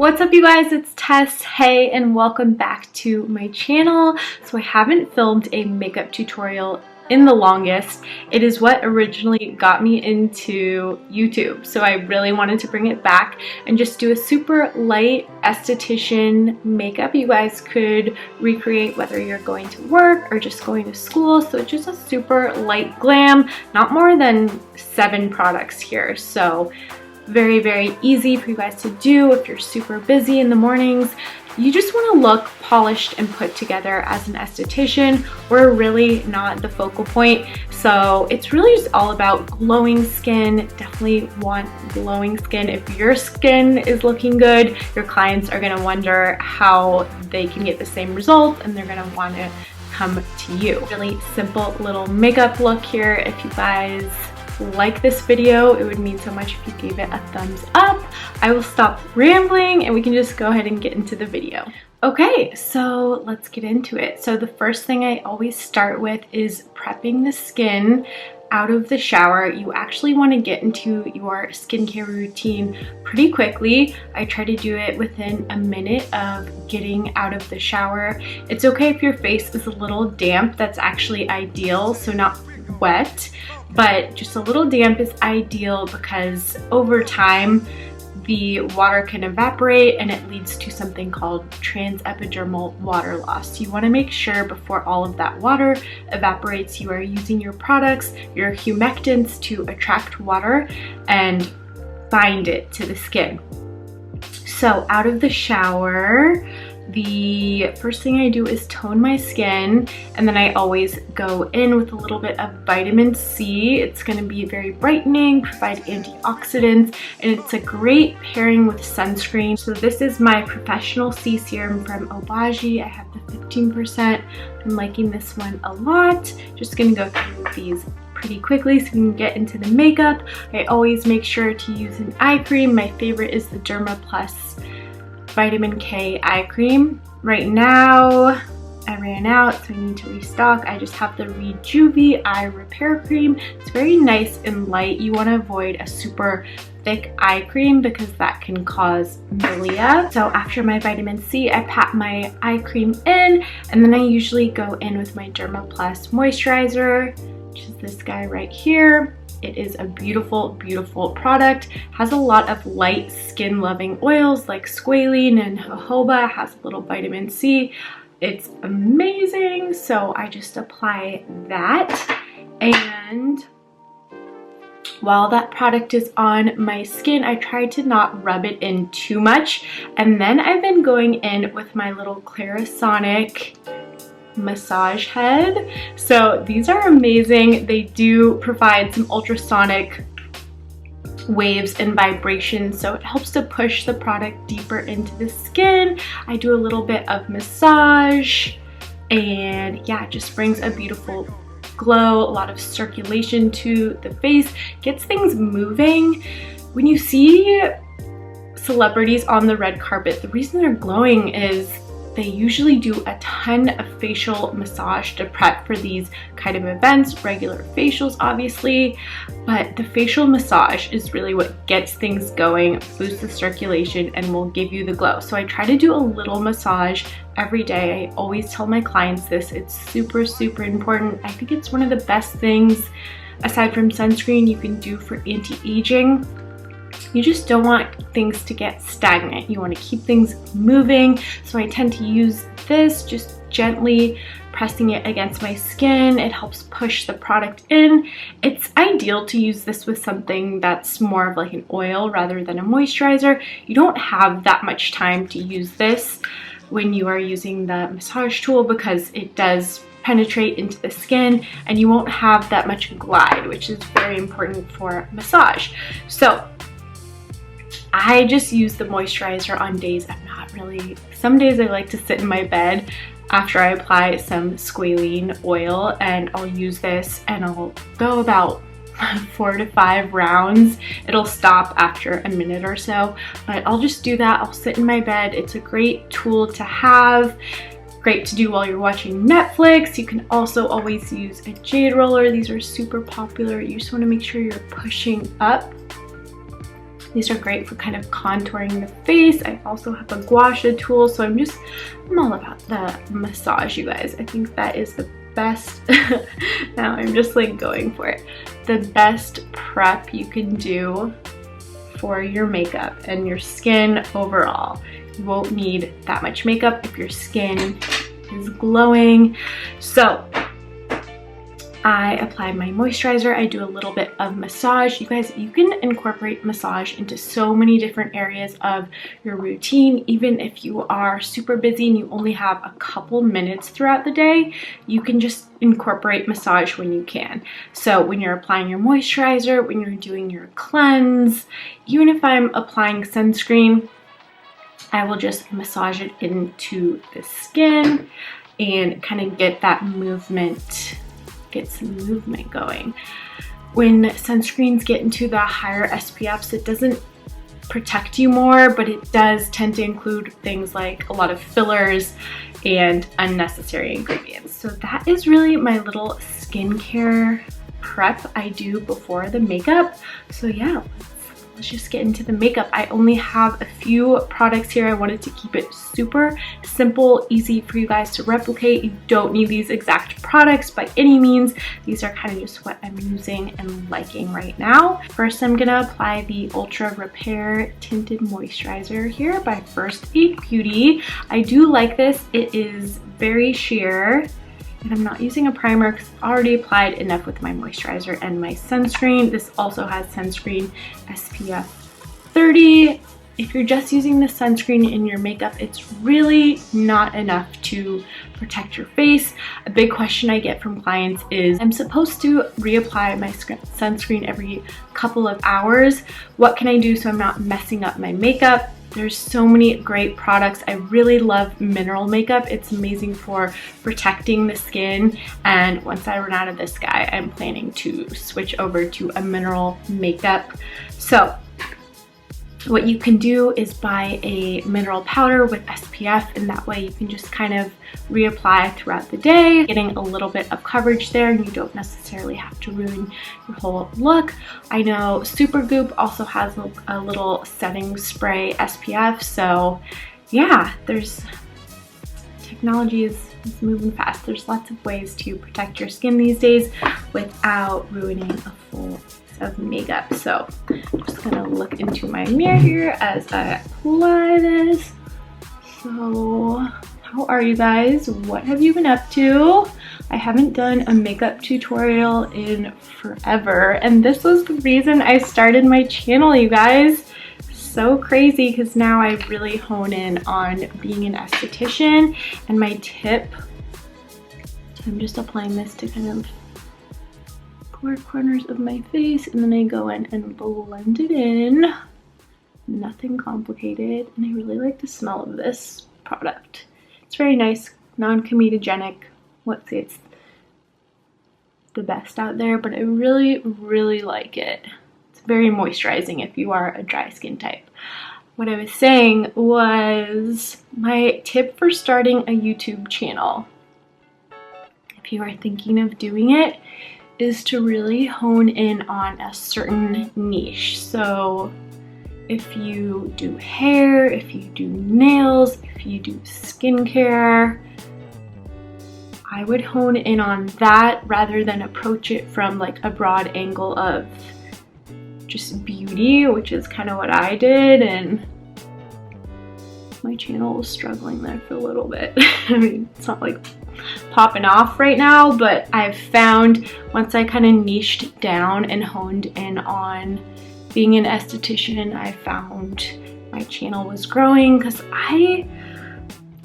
What's up, you guys? It's Tess. Hey, and welcome back to my channel. So I haven't filmed a makeup tutorial in the longest. It is what originally got me into YouTube, so I really wanted to bring it back and just do a super light esthetician makeup you guys could recreate whether you're going to work or just going to school. So it's just a super light glam, not more than 7 products here, so very, very easy for you guys to do if you're super busy in the mornings. You just want to look polished and put together as an esthetician. We're really not the focal point, so it's really just all about glowing skin. Definitely want glowing skin. If your skin is looking good, your clients are going to wonder how they can get the same results, and they're going to want to come to you. Really simple little makeup look here. If you guys like this video, it would mean so much if you gave it a thumbs up. I will stop rambling and we can just go ahead and get into the video. Okay, so let's get into it. So the first thing I always start with is prepping the skin out of the shower. You actually want to get into your skincare routine pretty quickly. I try to do it within a minute of getting out of the shower. It's okay if your face is a little damp. That's actually ideal, so not wet, but just a little damp is ideal because over time the water can evaporate and it leads to something called transepidermal water loss. You want to make sure before all of that water evaporates, you are using your products, your humectants, to attract water and bind it to the skin. So out of the shower, the first thing I do is tone my skin, and then I always go in with a little bit of vitamin C. It's going to be very brightening, provide antioxidants, and it's a great pairing with sunscreen. So this is my Professional C Serum from Obagi. I have the 15%. I'm liking this one a lot. Just going to go through these pretty quickly so we can get into the makeup. I always make sure to use an eye cream. My favorite is the Dermaplus Vitamin K eye cream. Right now I ran out, so I need to restock. I just have the Rejuvi Eye Repair Cream. It's very nice and light. You want to avoid a super thick eye cream because that can cause milia. So after my vitamin C, I pat my eye cream in, and then I usually go in with my Dermaplus Moisturizer, which is this guy right here. It is a beautiful, beautiful product. Has a lot of light skin loving oils like squalene and jojoba. Has a little vitamin C. It's amazing. So I just apply that, and while that product is on my skin, I try to not rub it in too much. And then I've been going in with my little Clarisonic massage head. So these are amazing. They do provide some ultrasonic waves and vibrations, so it helps to push the product deeper into the skin. I do a little bit of massage, and yeah, it just brings a beautiful glow, a lot of circulation to the face, gets things moving. When you see celebrities on the red carpet, the reason they're glowing is they usually do a ton of facial massage to prep for these kind of events, regular facials obviously, but the facial massage is really what gets things going, boosts the circulation, and will give you the glow. So I try to do a little massage every day. I always tell my clients this. It's super, super important. I think it's one of the best things, aside from sunscreen, you can do for anti-aging. You just don't want things to get stagnant. You want to keep things moving. So I tend to use this, just gently pressing it against my skin. It helps push the product in. It's ideal to use this with something that's more of like an oil rather than a moisturizer. You don't have that much time to use this when you are using the massage tool because it does penetrate into the skin, and you won't have that much glide, which is very important for massage. So I just use the moisturizer on days I'm not really, some days I like to sit in my bed after I apply some squalene oil, and I'll use this and I'll go about 4 to 5 rounds. It'll stop after a minute or so, but I'll just do that. I'll sit in my bed. It's a great tool to have. Great to do while you're watching Netflix. You can also always use a jade roller. These are super popular. You just want to make sure you're pushing up These are great for kind of contouring the face. I also have a gua sha tool, so I'm all about the massage, you guys. I think that is the best. Now I'm just like going for it. The best prep you can do for your makeup and your skin overall. You won't need that much makeup if your skin is glowing. So I apply my moisturizer. I do a little bit of massage. You guys, you can incorporate massage into so many different areas of your routine. Even if you are super busy and you only have a couple minutes throughout the day, you can just incorporate massage when you can. So when you're applying your moisturizer, when you're doing your cleanse, even if I'm applying sunscreen, I will just massage it into the skin and kind of get that movement, get some movement going. When sunscreens get into the higher SPFs, it doesn't protect you more, but it does tend to include things like a lot of fillers and unnecessary ingredients. So that is really my little skincare prep I do before the makeup. So yeah, let's just get into the makeup. I only have a few products here. I wanted to keep it super simple, easy for you guys to replicate. You don't need these exact products by any means. These are kind of just what I'm using and liking right now. First, I'm gonna apply the Ultra Repair Tinted Moisturizer here by First Aid Beauty. I do like this. It is very sheer. And I'm not using a primer because I've already applied enough with my moisturizer and my sunscreen. This also has sunscreen SPF 30. If you're just using the sunscreen in your makeup, it's really not enough to protect your face. A big question I get from clients is, I'm supposed to reapply my sunscreen every couple of hours. What can I do so I'm not messing up my makeup? There's so many great products. I really love mineral makeup. It's amazing for protecting the skin. And once I run out of this guy, I'm planning to switch over to a mineral makeup. So what you can do is buy a mineral powder with SPF, and that way you can just kind of reapply throughout the day, getting a little bit of coverage there, and you don't necessarily have to ruin your whole look. I know Supergoop also has a little setting spray SPF, so yeah, technology is moving fast. There's lots of ways to protect your skin these days without ruining a full of makeup. So I'm just gonna look into my mirror here as I apply this. So how are you guys? What have you been up to? I haven't done a makeup tutorial in forever, and this was the reason I started my channel, you guys. So crazy, because now I really hone in on being an esthetician. And my tip, I'm just applying this to kind of corners of my face, and then I go in and blend it in. Nothing complicated, and I really like the smell of this product. It's very nice, non-comedogenic. Let's say it's the best out there, but I really like it. It's very moisturizing if you are a dry skin type. What I was saying was my tip for starting a YouTube channel, if you are thinking of doing it, is to really hone in on a certain niche. So if you do hair, if you do nails, if you do skincare, I would hone in on that rather than approach it from like a broad angle of just beauty, which is kind of what I did, and my channel was struggling there for a little bit. I mean, it's not like popping off right now, but I've found once I kind of niched down and honed in on being an esthetician, I found my channel was growing, because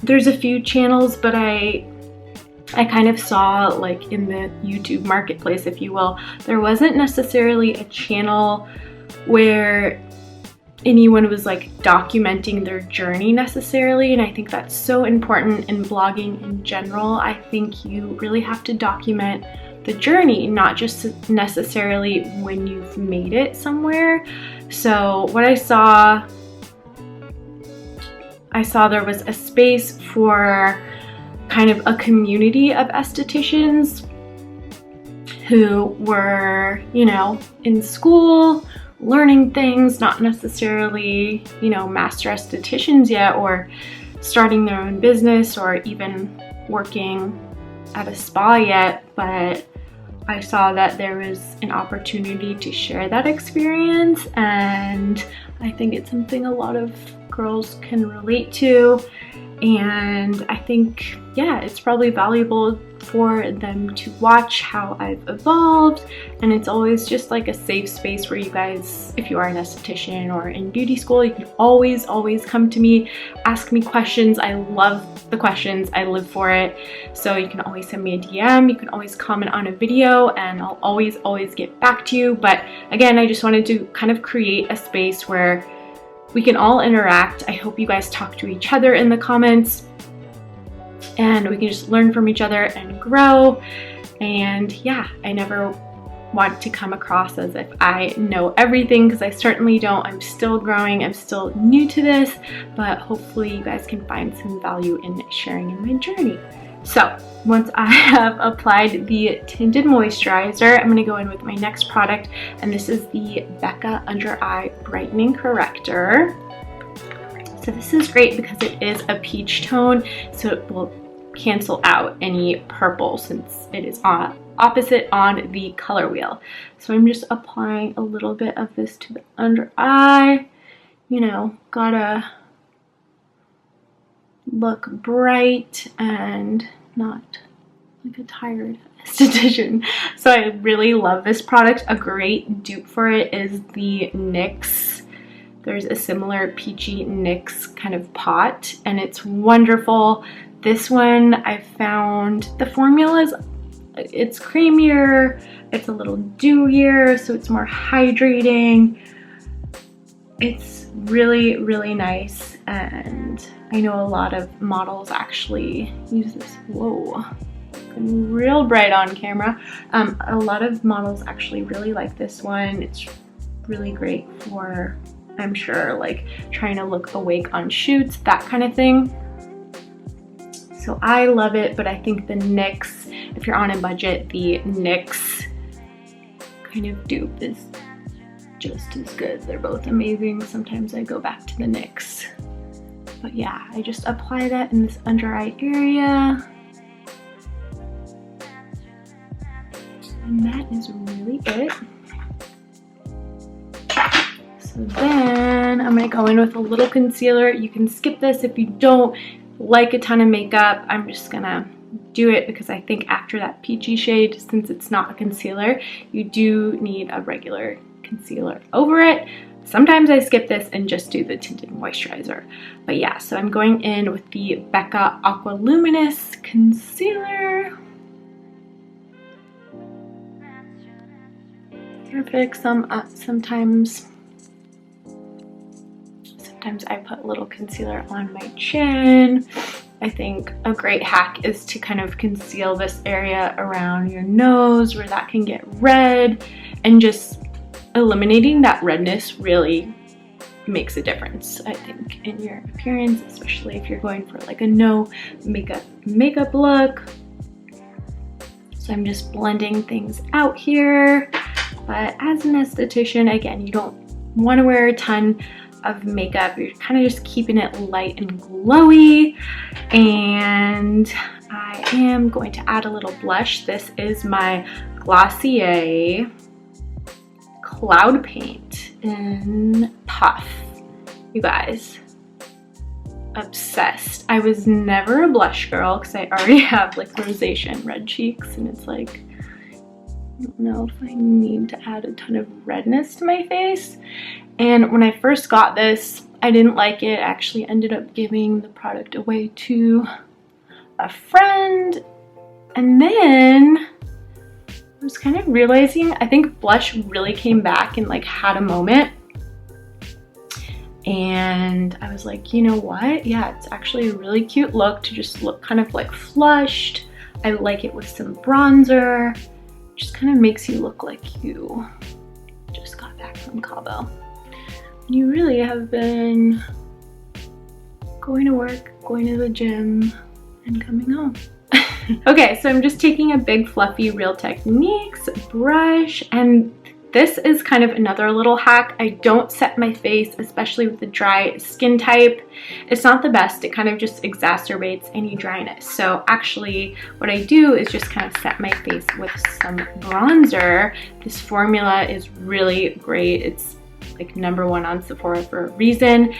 there's a few channels, but I kind of saw, like, in the YouTube marketplace, if you will, there wasn't necessarily a channel where anyone was like documenting their journey necessarily, and I think that's so important in blogging in general. I think you really have to document the journey, not just necessarily when you've made it somewhere. So what I saw there was a space for kind of a community of estheticians who were, you know, in school learning things, not necessarily, you know, master estheticians yet, or starting their own business, or even working at a spa yet, but I saw that there was an opportunity to share that experience, and I think it's something a lot of girls can relate to. And I think, yeah, it's probably valuable for them to watch how I've evolved. And it's always just like a safe space where you guys, if you are an esthetician or in beauty school, you can always come to me, ask me questions. I love the questions, I live for it. So you can always send me a DM, you can always comment on a video, and I'll always get back to you. But again, I just wanted to kind of create a space where we can all interact. I hope you guys talk to each other in the comments, and we can just learn from each other and grow. And yeah, I never want to come across as if I know everything, because I certainly don't. I'm still growing, I'm still new to this, but hopefully you guys can find some value in sharing in my journey. So once I have applied the Tinted Moisturizer, I'm going to go in with my next product, and this is the Becca Under Eye Brightening Corrector. So this is great because it is a peach tone, so it will cancel out any purple since it is opposite on the color wheel. So I'm just applying a little bit of this to the under eye. You know, gotta look bright and not like a tired esthetician. So I really love this product. A great dupe for it is the NYX. There's a similar peachy NYX kind of pot, and it's wonderful. This one I found the formula is, it's creamier, it's a little dewier, so it's more hydrating. It's really nice, and I know a lot of models actually use this. Whoa, looking real bright on camera. A lot of models actually really like this one. It's really great for, I'm sure, like trying to look awake on shoots, that kind of thing. So I love it, but I think the NYX, if you're on a budget, the NYX kind of dupe is just as good. They're both amazing. Sometimes I go back to the NYX. But yeah, I just apply that in this under eye area. And that is really it. So then I'm gonna go in with a little concealer. You can skip this if you don't like a ton of makeup. I'm just gonna do it because I think after that peachy shade, since it's not a concealer, you do need a regular concealer over it. Sometimes I skip this and just do the Tinted Moisturizer. But yeah, so I'm going in with the Becca Aqua Luminous Concealer. Perfect. Sometimes I put a little concealer on my chin. I think a great hack is to kind of conceal this area around your nose where that can get red, and just eliminating that redness really makes a difference, I think, in your appearance, especially if you're going for like a no makeup look. So I'm just blending things out here. But as an esthetician, again, you don't want to wear a ton of makeup. You're kind of just keeping it light and glowy. And I am going to add a little blush. This is my Glossier Cloud Paint in Puff. You guys, obsessed. I was never a blush girl because I already have like rosacea and red cheeks, and it's like, I don't know if I need to add a ton of redness to my face. And when I first got this, I didn't like it. I actually ended up giving the product away to a friend. And then I was kind of realizing, I think blush really came back and like had a moment. And I was like, you know what? Yeah, it's actually a really cute look to just look kind of like flushed. I like it with some bronzer. Just kind of makes you look like you just got back from Cabo. You really have been going to work, going to the gym, and coming home. Okay, so I'm just taking a big fluffy Real Techniques brush, and this is kind of another little hack. I don't set my face, especially with the dry skin type. It's not the best. It kind of just exacerbates any dryness. So actually what I do is just kind of set my face with some bronzer. This formula is really great. It's like #1 on Sephora for a reason.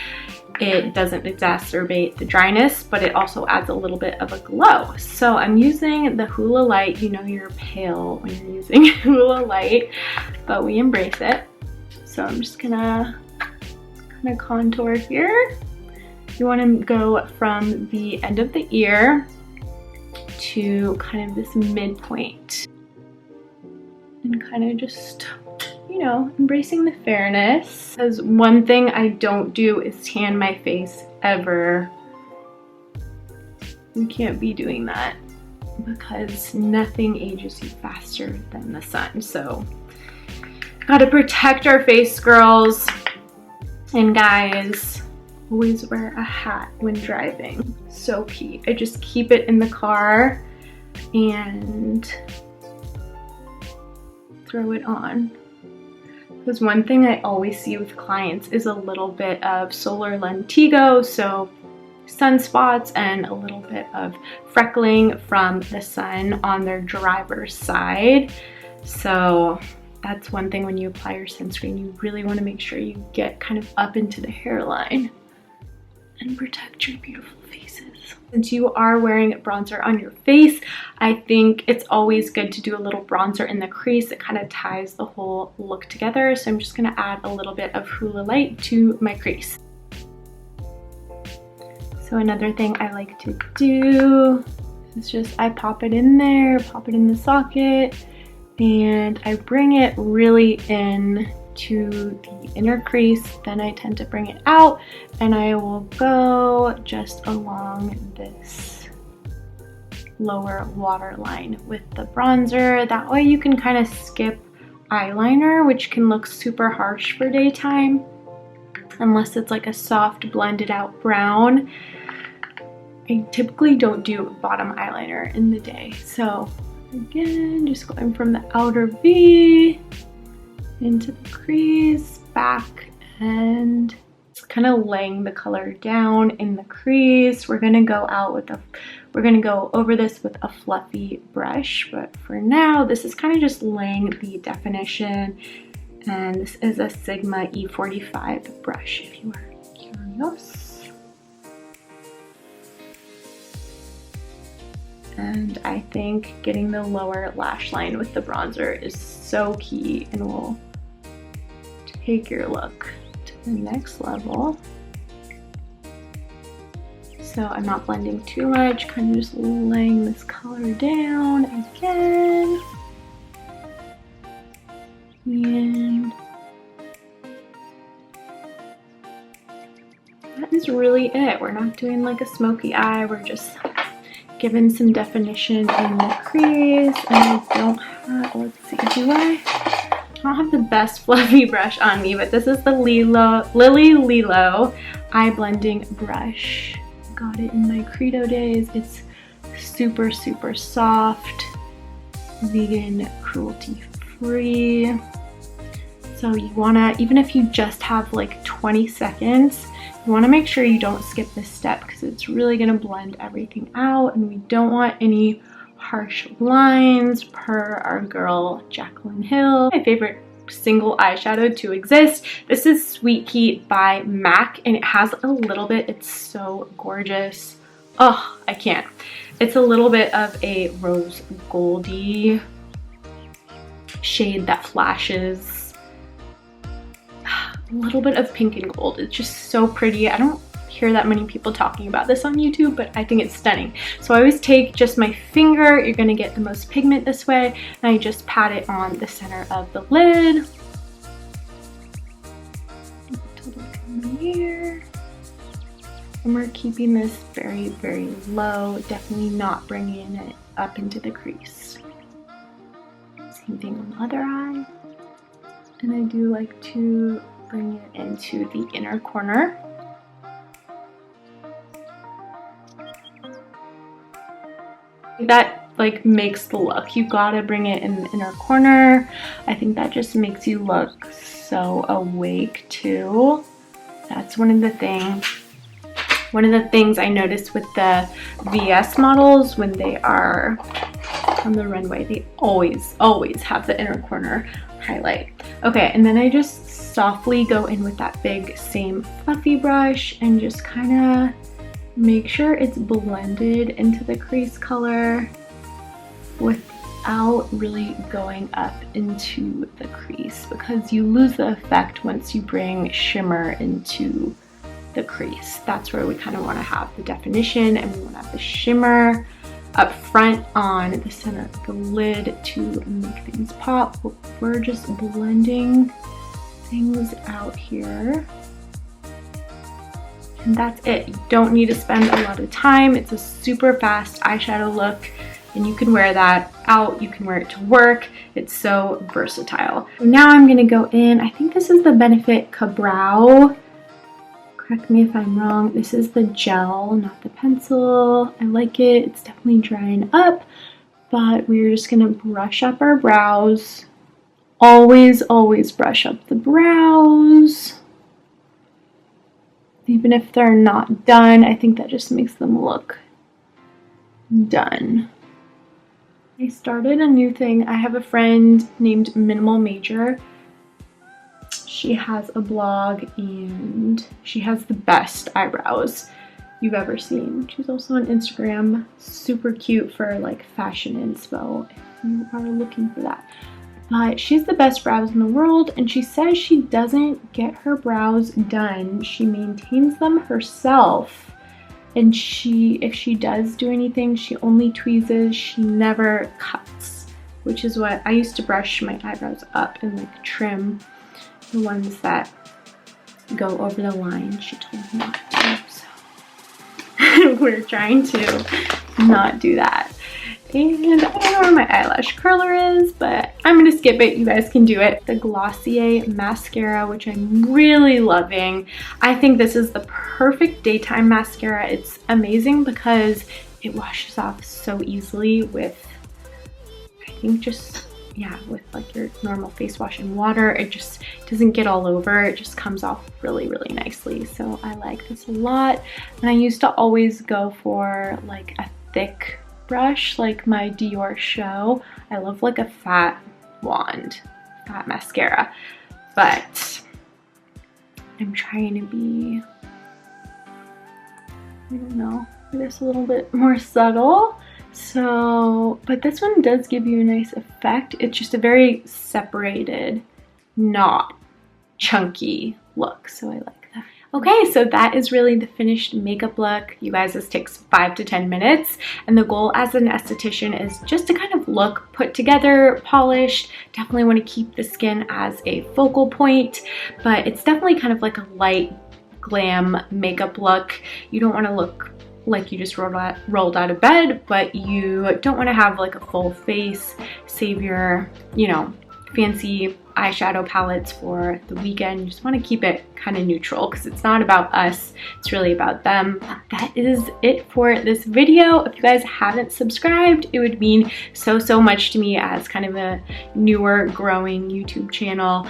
It doesn't exacerbate the dryness, but it also adds a little bit of a glow. So I'm using the Hula Lite. You know you're pale when you're using Hula Lite, but we embrace it. So I'm just gonna kind of contour here. You want to go from the end of the ear to kind of this midpoint and kind of just, you know, embracing the fairness. Because one thing I don't do is tan my face ever. You can't be doing that because nothing ages you faster than the sun. So gotta protect our face, girls. And guys, always wear a hat when driving. So key. I just keep it in the car and throw it on. Because one thing I always see with clients is a little bit of solar lentigo, so sunspots, and a little bit of freckling from the sun on their driver's side. So that's one thing when you apply your sunscreen, you really want to make sure you get kind of up into the hairline and protect your beautiful faces. Since you are wearing bronzer on your face, I think it's always good to do a little bronzer in the crease. It kind of ties the whole look together. So I'm just gonna add a little bit of Hula Lite to my crease. So another thing I like to do is just, I pop it in there, pop it in the socket, and I bring it really in to the inner crease. Then I tend to bring it out and I will go just along this lower waterline with the bronzer. That way you can kind of skip eyeliner, which can look super harsh for daytime unless it's like a soft blended out brown. I typically don't do bottom eyeliner in the day. So again, just going from the outer V into the crease, back, and just kind of laying the color down in the crease. We're gonna go over this with a fluffy brush, but for now, this is kind of just laying the definition, and this is a Sigma E45 brush if you are curious. And I think getting the lower lash line with the bronzer is so key and will take your look to the next level. So I'm not blending too much, kind of just laying this color down again. And that is really it. We're not doing like a smoky eye, we're just giving some definition in the crease. And I don't have, let's see, I don't have the best fluffy brush on me, but this is the Lolo eye blending brush. Got it in my Credo days. It's super, super soft, vegan, cruelty free. So you wanna, even if you just have like 20 seconds, you wanna make sure you don't skip this step because it's really gonna blend everything out, and we don't want any harsh lines per our girl Jaclyn Hill. My favorite single eyeshadow to exist. This is Sweet Heat by MAC, and it has a little bit, it's so gorgeous. Oh, I can't. It's a little bit of a rose goldy shade that flashes. A little bit of pink and gold. It's just so pretty. I don't hear that many people talking about this on YouTube, but I think it's stunning. So I always take just my finger, you're gonna get the most pigment this way, and I just pat it on the center of the lid. To look in here. And we're keeping this very, very low, definitely not bringing it up into the crease. Same thing on the other eye. And I do like to bring it into the inner corner. That like makes the look. You gotta bring it in the inner corner. I think that just makes you look so awake too. That's one of the things I noticed with the VS models when they are on the runway. They always have the inner corner highlight. Okay, and then I just softly go in with that big same fluffy brush and just kind of make sure it's blended into the crease color without really going up into the crease, because you lose the effect once you bring shimmer into the crease. That's where we kind of want to have the definition, and we want to have the shimmer up front on the center of the lid to make things pop. We're just blending things out here. And that's it. You don't need to spend a lot of time. It's a super fast eyeshadow look, and you can wear that out. You can wear it to work. It's so versatile. Now I'm gonna go in. I think this is the Benefit Ka-Brow. Correct me if I'm wrong. This is the gel, not the pencil. I like it. It's definitely drying up, but we're just gonna brush up our brows. Always brush up the brows. Even if they're not done, I think that just makes them look done. I started a new thing. I have a friend named Minimal Major. She has a blog and she has the best eyebrows you've ever seen. She's also on Instagram. Super cute for like fashion inspo if you are looking for that. But she's the best brows in the world, and she says she doesn't get her brows done. She maintains them herself, and if she does do anything, she only tweezes. She never cuts, which is what I used to brush my eyebrows up and like trim the ones that go over the line. She told me not to, so we're trying to not do that. And I don't know where my eyelash curler is, but I'm gonna skip it. You guys can do it. The Glossier mascara, which I'm really loving. I think this is the perfect daytime mascara. It's amazing because it washes off so easily with, I think just, yeah, with like your normal face wash and water. It just doesn't get all over. It just comes off really nicely. So I like this a lot. And I used to always go for like a thick brush, like my Dior Show. I love like a fat wand, fat mascara, but I'm trying to be, I don't know, I guess a little bit more subtle. So, but this one does give you a nice effect. It's just a very separated, not chunky look, so I like that. Okay, so that is really the finished makeup look. You guys, this takes 5 to 10 minutes, and the goal as an esthetician is just to kind of look put together, polished. Definitely want to keep the skin as a focal point, but it's definitely kind of like a light glam makeup look. You don't want to look like you just rolled out of bed, but you don't want to have like a full face. Save your, you know, fancy eyeshadow palettes for the weekend. You just want to keep it kind of neutral because it's not about us, it's really about them. That is it for this video. If you guys haven't subscribed, it would mean so much to me as kind of a newer growing YouTube channel.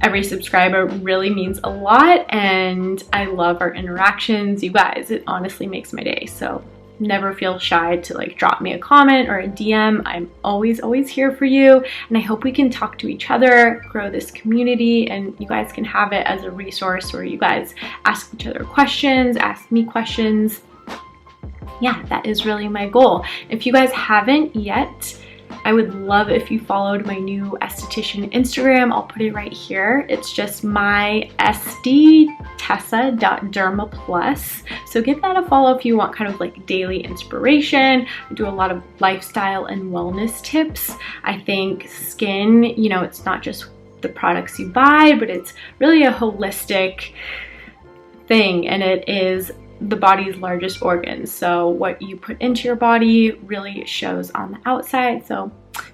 Every subscriber really means a lot, and I love our interactions. You guys, it honestly makes my day. So never feel shy to like drop me a comment or a DM. I'm always here for you, and I hope we can talk to each other, grow this community, and you guys can have it as a resource where you guys ask each other questions, ask me questions. Yeah, that is really my goal. If you guys haven't yet, I would love if you followed my new esthetician Instagram. I'll put it right here. It's just my Tessa.dermaplus. So give that a follow if you want kind of like daily inspiration. I do a lot of lifestyle and wellness tips. I think skin, you know, it's not just the products you buy, but it's really a holistic thing, and it is the body's largest organ. So what you put into your body really shows on the outside. So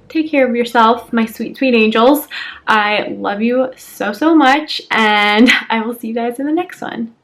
take care of yourself, my sweet angels. I love you so much, and I will see you guys in the next one.